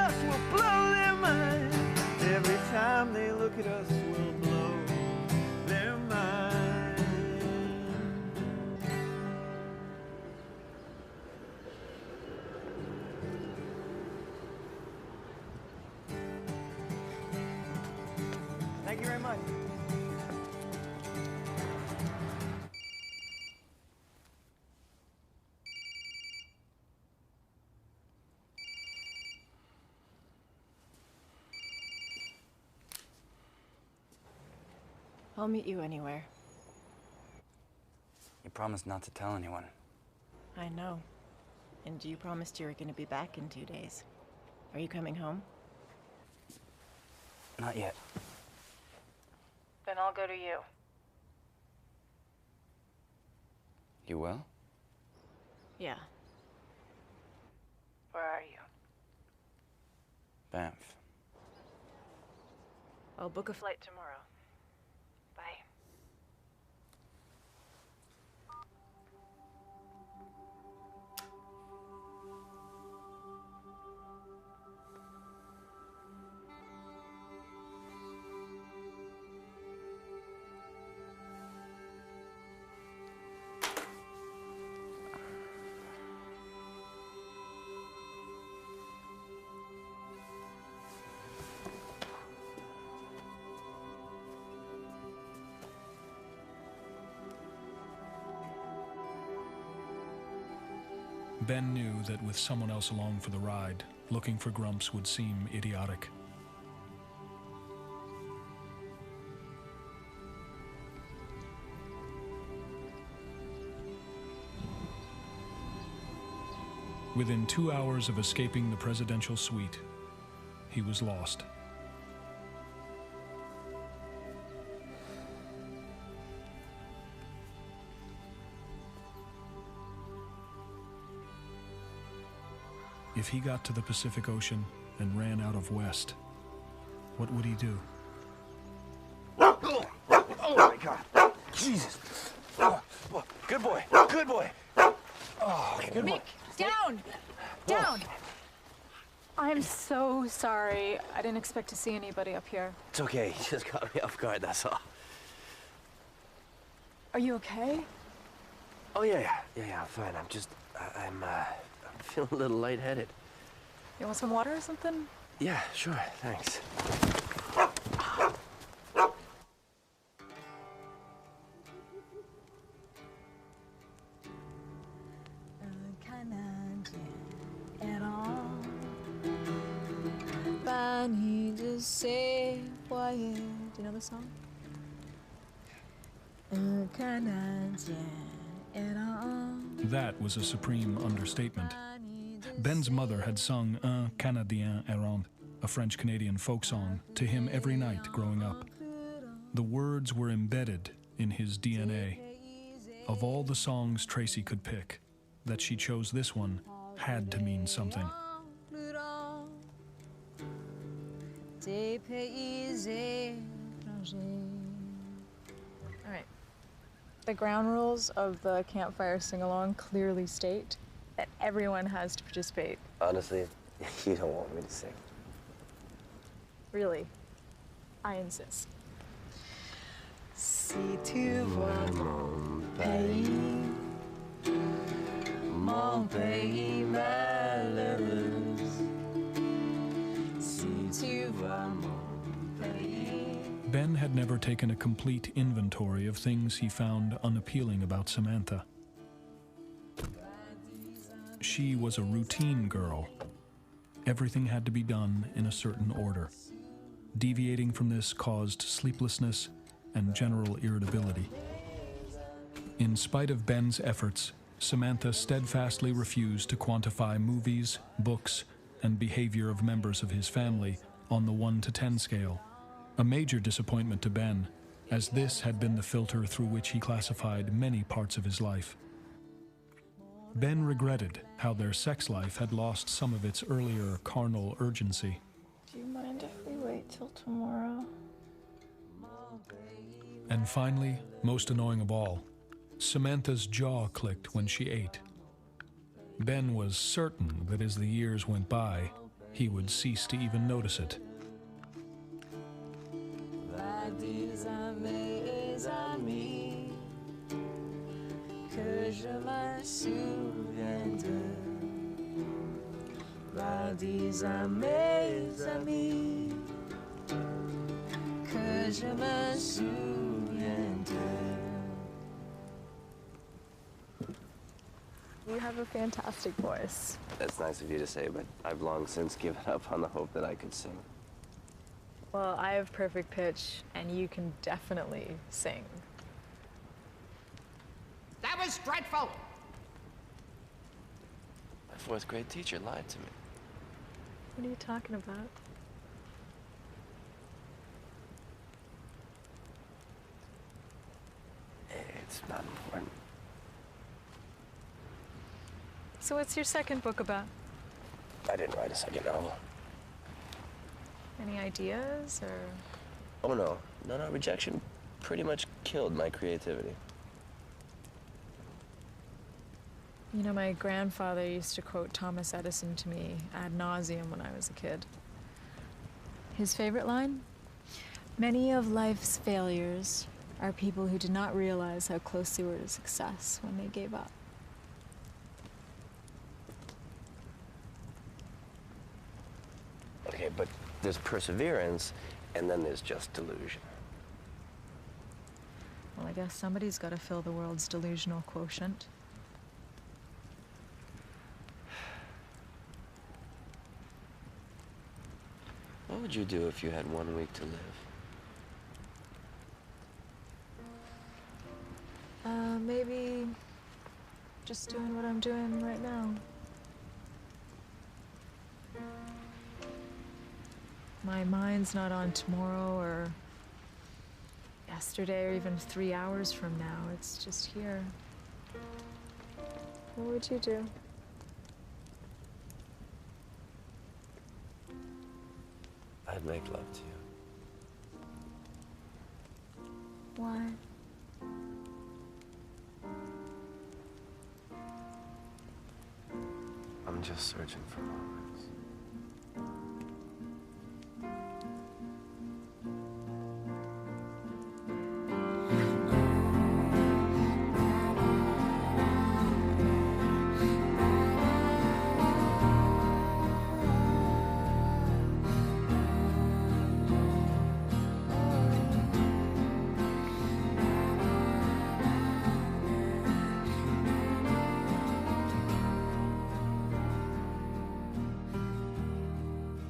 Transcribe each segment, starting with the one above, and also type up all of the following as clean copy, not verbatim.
us, we'll blow their mind. Every time they look at us, we'll blow their mind. Thank you very much. I'll meet you anywhere. You promised not to tell anyone. I know. And you promised you were going to be back in 2 days. Are you coming home? Not yet. Then I'll go to you. You will? Yeah. Where are you? Banff. I'll book a flight tomorrow. Bye. Ben knew that with someone else along for the ride, looking for Grumps would seem idiotic. Within 2 hours of escaping the presidential suite, he was lost. If he got to the Pacific Ocean and ran out of West, what would he do? Oh my God. Jesus. Oh, good boy. Good boy. Oh, good boy. Mick, down! Down! I'm so sorry. I didn't expect to see anybody up here. It's okay. You just caught me off guard, that's all. Are you okay? Oh, yeah, I'm fine. I'm feeling a little lightheaded. You want some water or something? Yeah, sure, thanks. Do you know the song? That was a supreme understatement. Ben's mother had sung Un Canadien errant, a French-Canadian folk song, to him every night growing up. The words were embedded in his DNA. Of all the songs Tracy could pick, that she chose this one had to mean something. All right. The ground rules of the campfire sing-along clearly state that everyone has to participate. Honestly, you don't want me to sing. Really, I insist. Si tu vois mon pays malheureux, si tu vois mon pays. Ben had never taken a complete inventory of things he found unappealing about Samantha. She was a routine girl. Everything had to be done in a certain order. Deviating from this caused sleeplessness and general irritability. In spite of Ben's efforts, Samantha steadfastly refused to quantify movies, books, and behavior of members of his family on the 1 to 10 scale. A major disappointment to Ben, as this had been the filter through which he classified many parts of his life. Ben regretted how their sex life had lost some of its earlier carnal urgency. Do you mind if we wait till tomorrow? And finally, most annoying of all, Samantha's jaw clicked when she ate. Ben was certain that as the years went by, he would cease to even notice it. Va des amis que je me souviens d'eux. Va des amis que je me souviens d'eux. You have a fantastic voice. That's nice of you to say, but I've long since given up on the hope that I could sing. Well, I have perfect pitch, and you can definitely sing. That was dreadful! My fourth grade teacher lied to me. What are you talking about? It's not important. So what's your second book about? I didn't write a second novel. Any ideas, or? Oh no, rejection pretty much killed my creativity. You know, my grandfather used to quote Thomas Edison to me ad nauseum when I was a kid. His favorite line? Many of life's failures are people who did not realize how close they were to success when they gave up. Okay, but there's perseverance, and then there's just delusion. Well, I guess somebody's got to fill the world's delusional quotient. What would you do if you had 1 week to live? Maybe just doing what I'm doing right now. My mind's not on tomorrow or yesterday or even 3 hours from now. It's just here. What would you do? I'd make love to you. Why? I'm just searching for moments.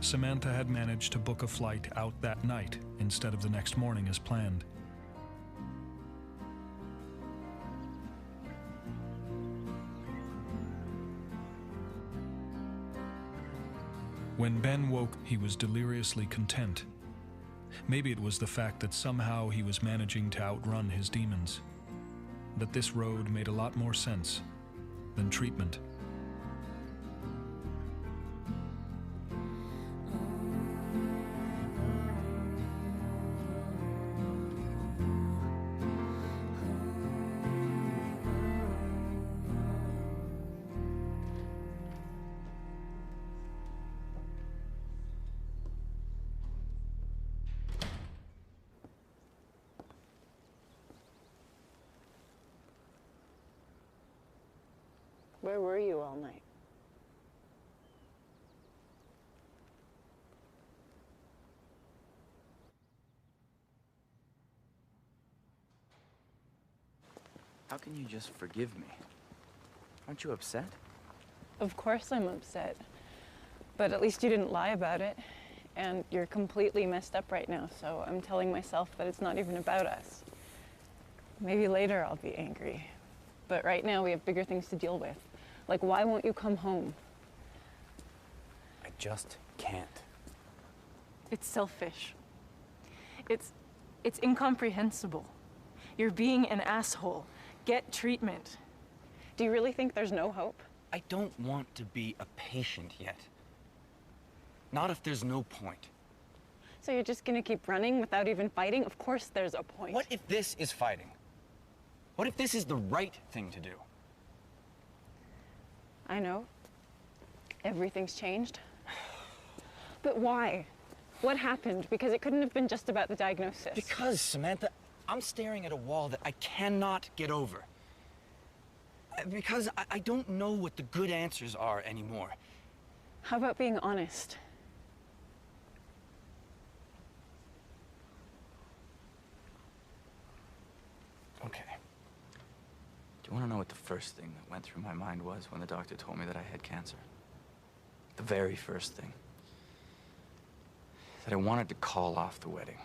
Samantha had managed to book a flight out that night instead of the next morning as planned. When Ben woke, he was deliriously content. Maybe it was the fact that somehow he was managing to outrun his demons. That this road made a lot more sense than treatment. Where were you all night? How can you just forgive me? Aren't you upset? Of course I'm upset. But at least you didn't lie about it. And you're completely messed up right now, so I'm telling myself that it's not even about us. Maybe later I'll be angry. But right now we have bigger things to deal with. Like, why won't you come home? I just can't. It's selfish. It's incomprehensible. You're being an asshole. Get treatment. Do you really think there's no hope? I don't want to be a patient yet. Not if there's no point. So you're just gonna keep running without even fighting? Of course there's a point. What if this is fighting? What if this is the right thing to do? I know. Everything's changed. But why? What happened? Because it couldn't have been just about the diagnosis. Because, Samantha, I'm staring at a wall that I cannot get over. Because I don't know what the good answers are anymore. How about being honest? Okay. Do you want to know what the first thing that went through my mind was when the doctor told me that I had cancer? The very first thing. That I wanted to call off the wedding.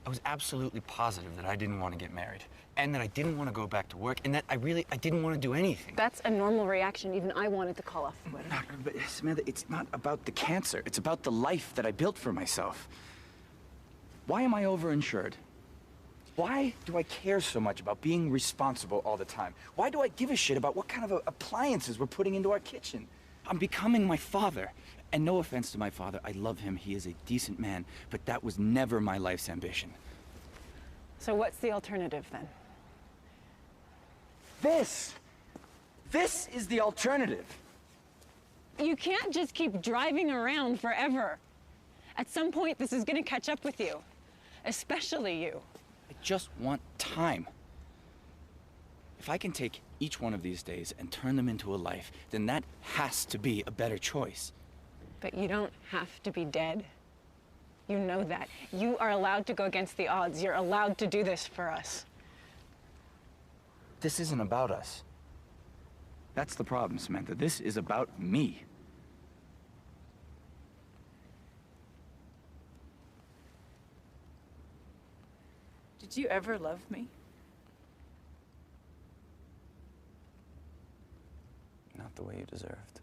I was absolutely positive that I didn't want to get married, and that I didn't want to go back to work, and that I didn't want to do anything. That's a normal reaction. Even I wanted to call off the wedding. But Samantha, it's not about the cancer. It's about the life that I built for myself. Why am I overinsured? Why do I care so much about being responsible all the time? Why do I give a shit about what kind of appliances we're putting into our kitchen? I'm becoming my father. And no offense to my father, I love him. He is a decent man, but that was never my life's ambition. So what's the alternative then? This is the alternative. You can't just keep driving around forever. At some point, this is gonna catch up with you. Especially you. I just want time. If I can take each one of these days and turn them into a life, then that has to be a better choice. But you don't have to be dead. You know that. You are allowed to go against the odds. You're allowed to do this for us. This isn't about us. That's the problem, Samantha. This is about me. Did you ever love me? Not the way you deserved.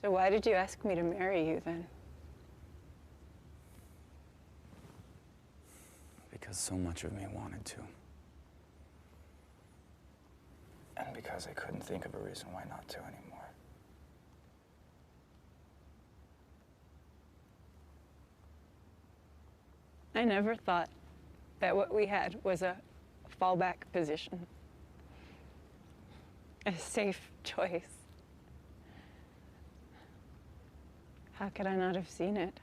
So why did you ask me to marry you then? Because so much of me wanted to. And because I couldn't think of a reason why not to anymore. I never thought that what we had was a fallback position. A safe choice. How could I not have seen it?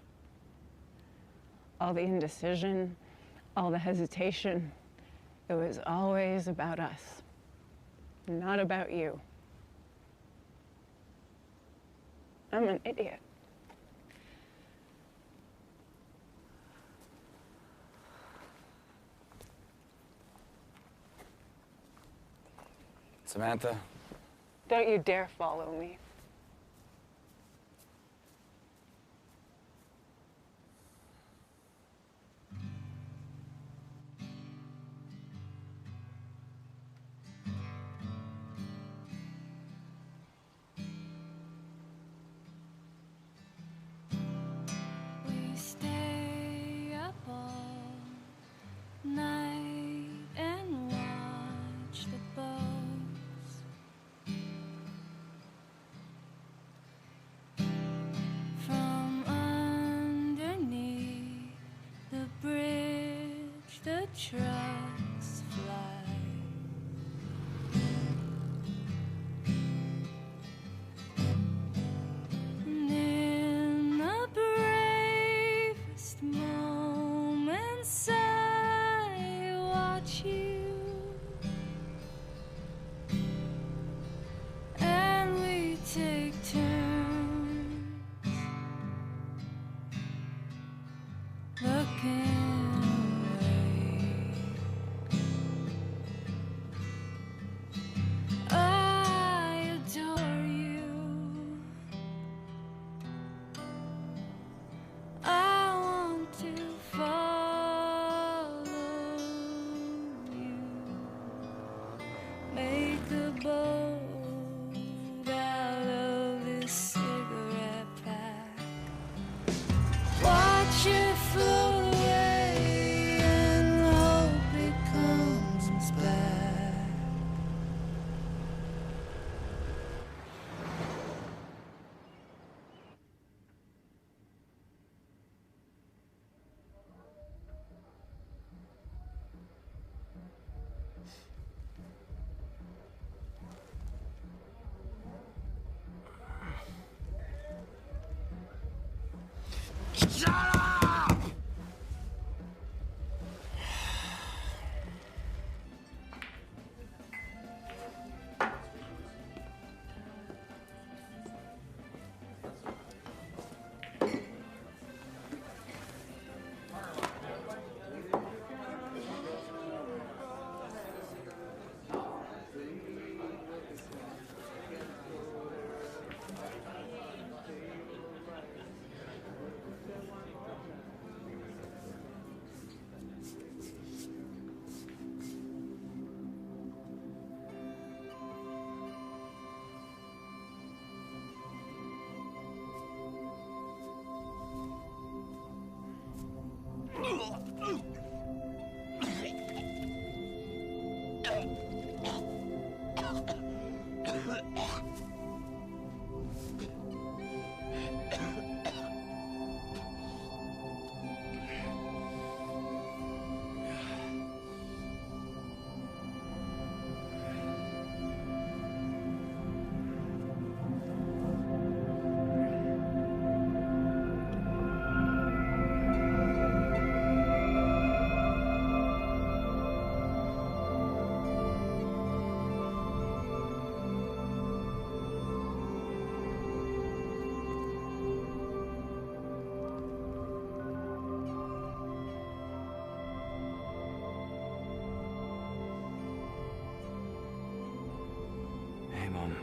All the indecision, all the hesitation, it was always about us, not about you. I'm an idiot. Samantha? Don't you dare follow me. We stay up all night and watch the boats from underneath the bridge. The trucks fly. And in the bravest moments, I watch you, and we take turns looking away. Shut up! Hey, Mom.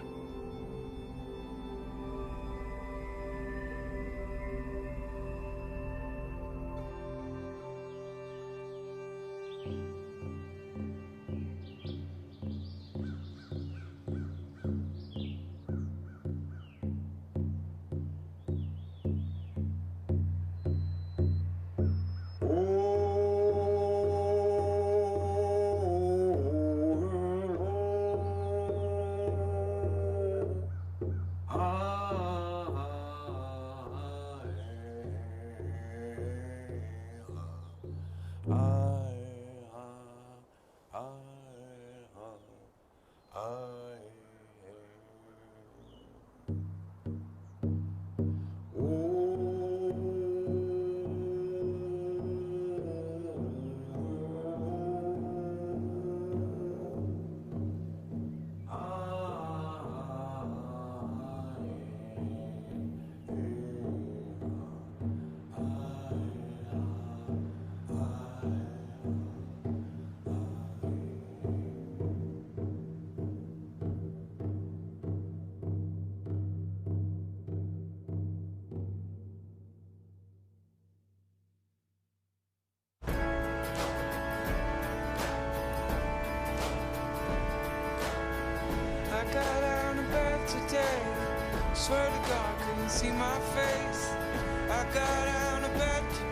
I got out of bed today. Swear to God, couldn't see my face. I got out of bed today.